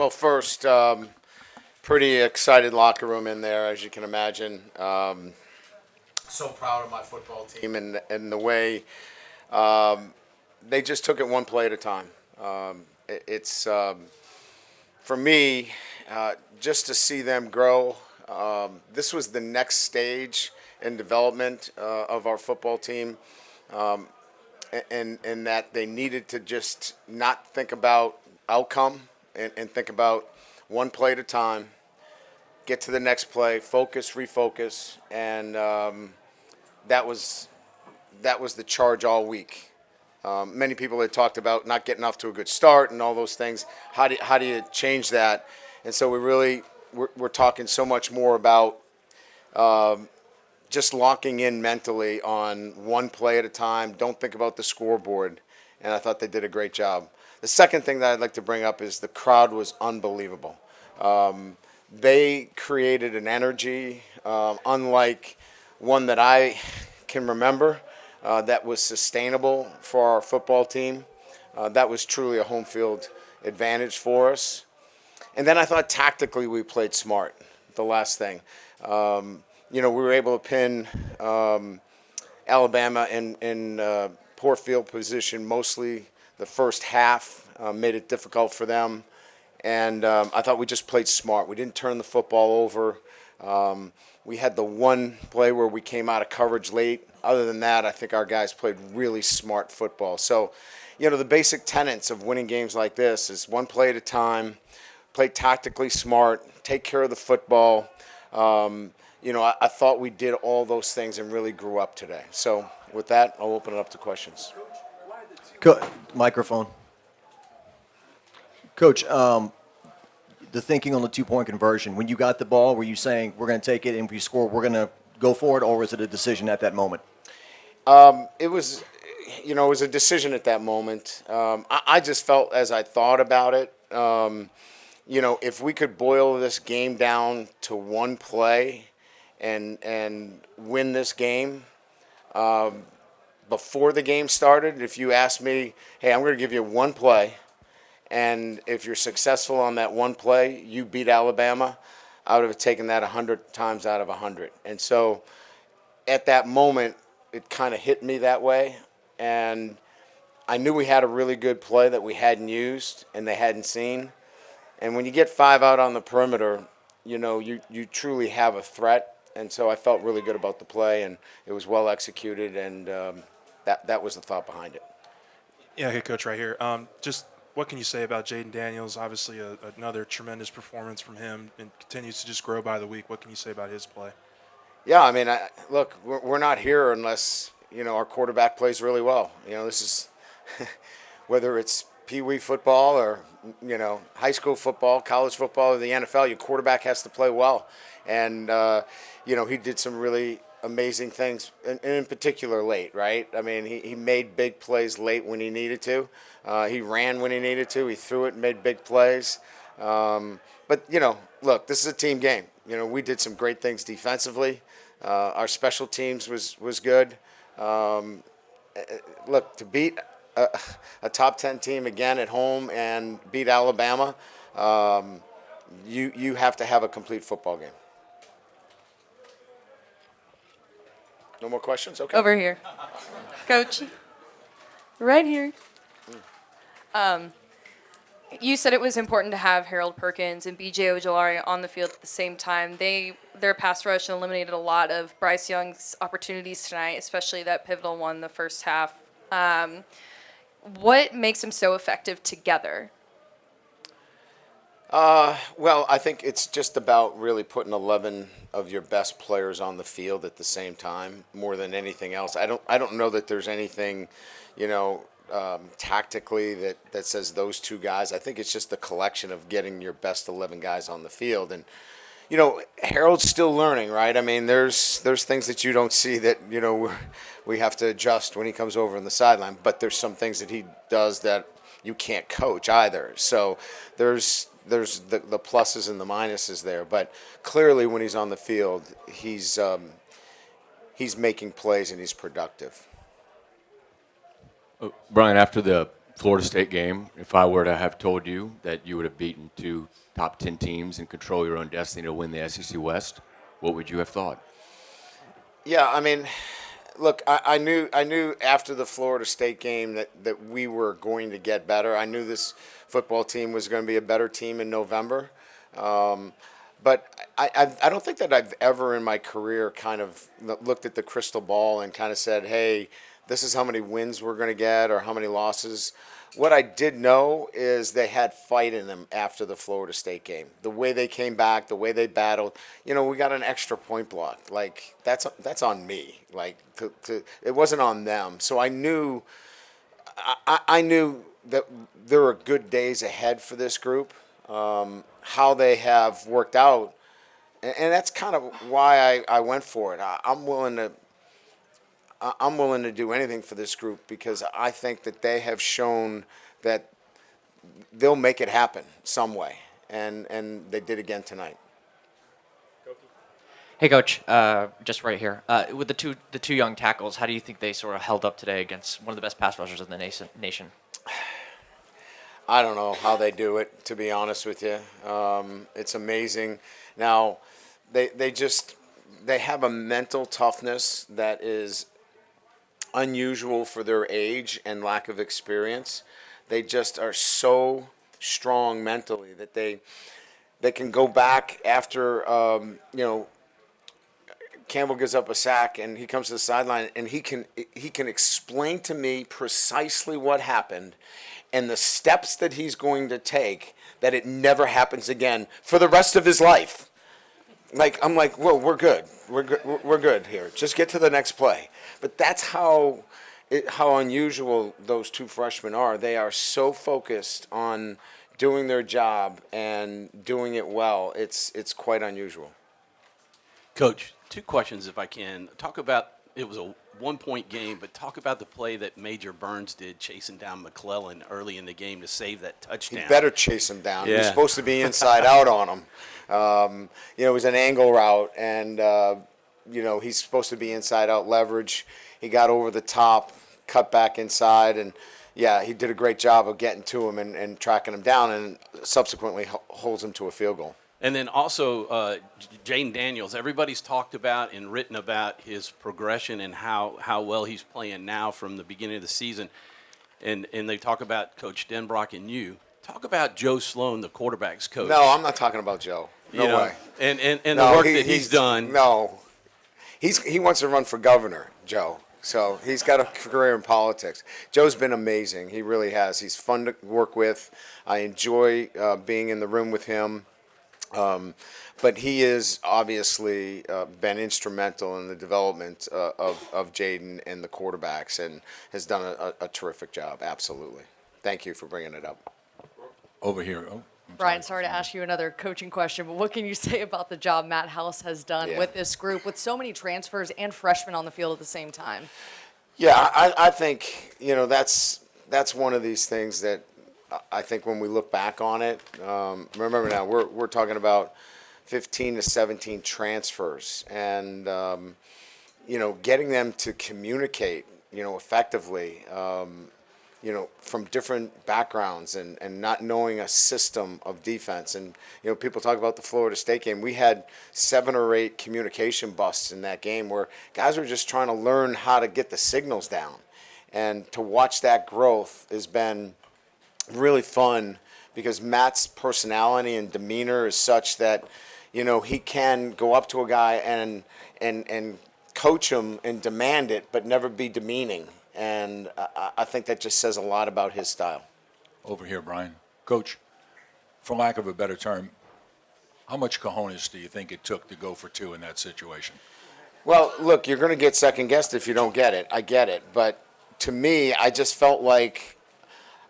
Well, first, pretty excited locker room in there, as you can imagine. So proud of my football team and the way they just took it one play at a time. It's for me, just to see them grow. This was the next stage in development of our football team, and that they needed to just not think about outcome and think about one play at a time, get to the next play, focus, refocus, and that was the charge all week. Many people had talked about not getting off to a good start and all those things. How do you change that? And so we're talking so much more about just locking in mentally on one play at a time. Don't think about the scoreboard. And I thought they did a great job. The second thing that I'd like to bring up is the crowd was unbelievable. They created an energy unlike one that I can remember that was sustainable for our football team. That was truly a home field advantage for us. And then I thought tactically we played smart, the last thing. We were able to pin Alabama in poor field position mostly the first half, made it difficult for them. And I thought we just played smart. We didn't turn the football over. We had the one play where we came out of coverage late. Other than that, I think our guys played really smart football. So, the basic tenets of winning games like this is one play at a time, play tactically smart, take care of the football. I thought we did all those things and really grew up today. So with that, I'll open it up to questions. Microphone. Coach, the thinking on the two-point conversion, when you got the ball, were you saying we're going to take it and if we score, we're going to go for it, or was it a decision at that moment? It was a decision at that moment. I just felt as I thought about it, if we could boil this game down to one play and win this game before the game started, if you asked me, hey, I'm going to give you one play, and if you're successful on that one play, you beat Alabama, I would have taken that 100 times out of 100. And so at that moment, it kind of hit me that way. And I knew we had a really good play that we hadn't used and they hadn't seen. And when you get 5 out on the perimeter, you truly have a threat. And so I felt really good about the play, and it was well executed, and that was the thought behind it. Yeah, hey, Coach, right here. Just what can you say about Jayden Daniels? Obviously, another tremendous performance from him, and continues to just grow by the week. What can you say about his play? Yeah, I mean, look, we're not here unless our quarterback plays really well. This is whether it's Pee Wee football or high school football, college football, or the NFL. Your quarterback has to play well, and he did some really amazing things, and in particular late, right? I mean, he made big plays late when he needed to. He ran when he needed to. He threw it and made big plays. But, look, this is a team game. We did some great things defensively. Our special teams was good. Look, to beat a top 10 team again at home and beat Alabama, you have to have a complete football game. No more questions? Okay. Over here. Coach. Right here. You said it was important to have Harold Perkins and B.J. Ojolari on the field at the same time. Their pass rush eliminated a lot of Bryce Young's opportunities tonight, especially that pivotal one the first half. What makes them so effective together? Well, I think it's just about really putting 11 of your best players on the field at the same time more than anything else. I don't know that there's anything, tactically that says those two guys. I think it's just the collection of getting your best 11 guys on the field. And, Harold's still learning, right? I mean, there's things that you don't see that, we have to adjust when he comes over on the sideline. But there's some things that he does that you can't coach either. So there's the pluses and the minuses there. But clearly when he's on the field, he's making plays and he's productive. Brian, after the Florida State game, if I were to have told you that you would have beaten two top 10 teams and control your own destiny to win the SEC West, what would you have thought? Yeah, I mean, look, I knew after the Florida State game that we were going to get better. I knew this football team was going to be a better team in November. But I don't think that I've ever in my career kind of looked at the crystal ball and kind of said, hey, this is how many wins we're going to get or how many losses. What I did know is they had fight in them after the Florida State game. The way they came back, the way they battled. You know, we got an extra point block. Like, that's on me. Like, it wasn't on them. So I knew that there were good days ahead for this group. How they have worked out, and that's kind of why I went for it. I'm willing to do anything for this group because I think that they have shown that they'll make it happen some way, and they did again tonight. Hey, Coach, just right here. With the two young tackles, how do you think they sort of held up today against one of the best pass rushers in the nation? I don't know how they do it, to be honest with you. It's amazing. Now, they have a mental toughness that is unusual for their age and lack of experience. They just are so strong mentally that they can go back after Campbell gives up a sack and he comes to the sideline and he can explain to me precisely what happened and the steps that he's going to take that it never happens again for the rest of his life. Like, I'm like, whoa, we're good. We're good here. Just get to the next play. But that's how unusual those two freshmen are. They are so focused on doing their job and doing it well. It's quite unusual. Coach, two questions if I can. Talk about, it was a one-point game, but talk about the play that Major Burns did chasing down McClellan early in the game to save that touchdown. He better chase him down. Yeah. He was supposed to be inside out on him. It was an angle route, and, he's supposed to be inside out leverage. He got over the top, cut back inside, and, he did a great job of getting to him and tracking him down and subsequently holds him to a field goal. And then also Jayden Daniels. Everybody's talked about and written about his progression and how well he's playing now from the beginning of the season. And they talk about Coach Denbrock and you. Talk about Joe Sloan, the quarterback's coach. No, I'm not talking about Joe. No way. And the work that he's done. No. He wants to run for governor, Joe. So he's got a career in politics. Joe's been amazing. He really has. He's fun to work with. I enjoy being in the room with him. But he is obviously been instrumental in the development of Jayden and the quarterbacks and has done a terrific job. Absolutely. Thank you for bringing it up. Over here. Oh, Brian, sorry to ask you another coaching question, but what can you say about the job Matt House has done with this group with so many transfers and freshmen on the field at the same time? Yeah, I think, that's one of these things that I think when we look back on it, remember now, we're talking about 15 to 17 transfers and, getting them to communicate, effectively, from different backgrounds and not knowing a system of defense. And, people talk about the Florida State game. We had 7 or 8 communication busts in that game where guys were just trying to learn how to get the signals down. And to watch that growth has been really fun because Matt's personality and demeanor is such that, he can go up to a guy and coach him and demand it, but never be demeaning. And I think that just says a lot about his style. over here, Brian. Coach, for lack of a better term, how much cojones do you think it took to go for 2 in that situation? Well, look, you're going to get second-guessed if you don't get it. I get it. But to me, I just felt like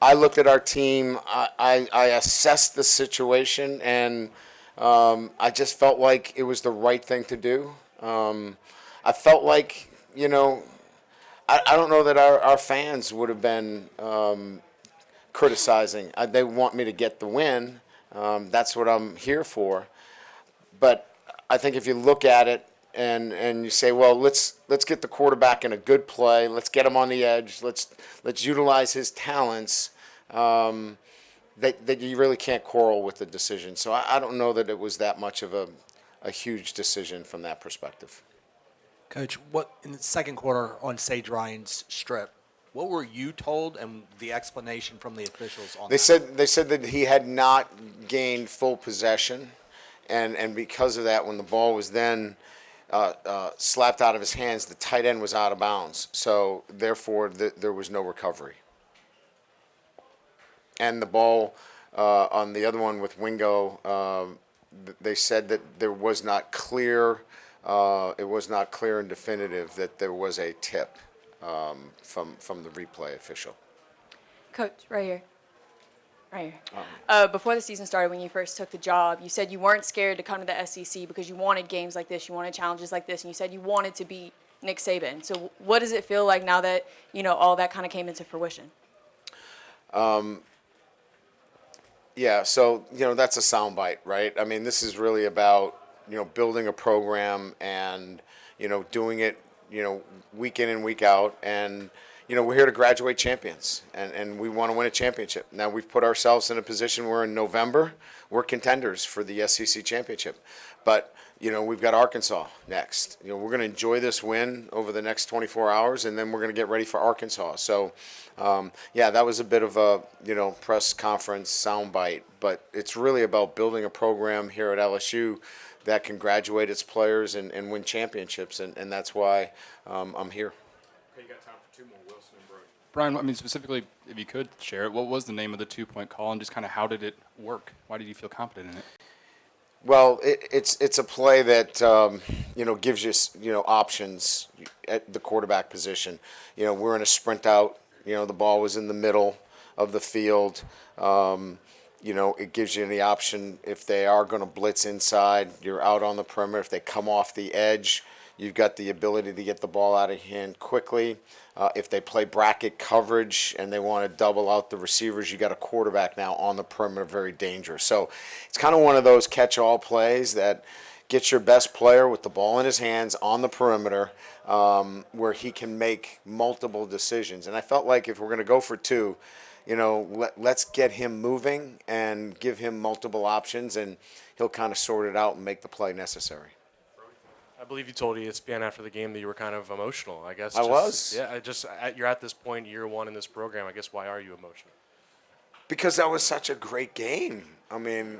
I looked at our team, I assessed the situation, and I just felt like it was the right thing to do. I felt like, I don't know that our fans would have been criticizing. They want me to get the win. That's what I'm here for. But I think if you look at it and you say, well, let's get the quarterback in a good play. Let's get him on the edge. Let's utilize his talents. that you really can't quarrel with the decision. So I don't know that it was that much of a huge decision from that perspective. Coach, what in the second quarter on Sage Ryan's strip, what were you told and the explanation from the officials on They that? said that he had not gained full possession, and because of that, when the ball was then slapped out of his hands, the tight end was out of bounds. So therefore, there was no recovery. And the ball on the other one with Wingo, they said that there was not clear. It was not clear and definitive that there was a tip from the replay official. Coach, right here. Right here. Before the season started, when you first took the job, you said you weren't scared to come to the SEC because you wanted games like this, you wanted challenges like this, and you said you wanted to beat Nick Saban. So what does it feel like now that, all that kind of came into fruition? Yeah, so, that's a soundbite, right? I mean, this is really about, building a program and, doing it, week in and week out. And, we're here to graduate champions, and we want to win a championship. Now, we've put ourselves in a position where in November, we're contenders for the SEC championship. But, we've got Arkansas next. We're going to enjoy this win over the next 24 hours, and then we're going to get ready for Arkansas. So, that was a bit of a, press conference soundbite. But it's really about building a program here at LSU that can graduate its players and win championships, and that's why I'm here. Okay, you got time for two more, Wilson and Brody. Brian, I mean, specifically, if you could share it, what was the name of the two-point call, and just kind of how did it work? Why did you feel confident in it? Well, it's a play that gives you options at the quarterback position. We're in a sprint out. The ball was in the middle of the field. It gives you the option if they are going to blitz inside, you're out on the perimeter. If they come off the edge, you've got the ability to get the ball out of hand quickly. If they play bracket coverage and they want to double out the receivers, you got a quarterback now on the perimeter, very dangerous. So it's kind of one of those catch-all plays that gets your best player with the ball in his hands on the perimeter, where he can make multiple decisions. And I felt like if we're going to go for two, let's get him moving and give him multiple options, and he'll kind of sort it out and make the play necessary. I believe you told ESPN after the game that you were kind of emotional. I guess I was. Yeah, you're at this point, year one in this program. I guess why are you emotional? Because that was such a great game. I mean,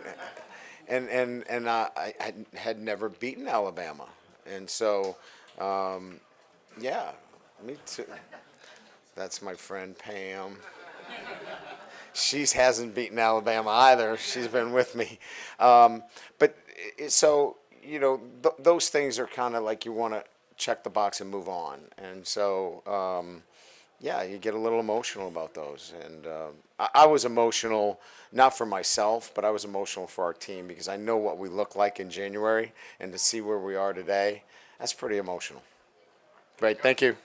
and I had never beaten Alabama, and so me too. That's my friend Pam. She hasn't beaten Alabama either. She's been with me. Those things are kind of like you want to check the box and move on. And so, you get a little emotional about those. And I was emotional, not for myself, but I was emotional for our team because I know what we look like in January, and to see where we are today, that's pretty emotional. Great, thank you.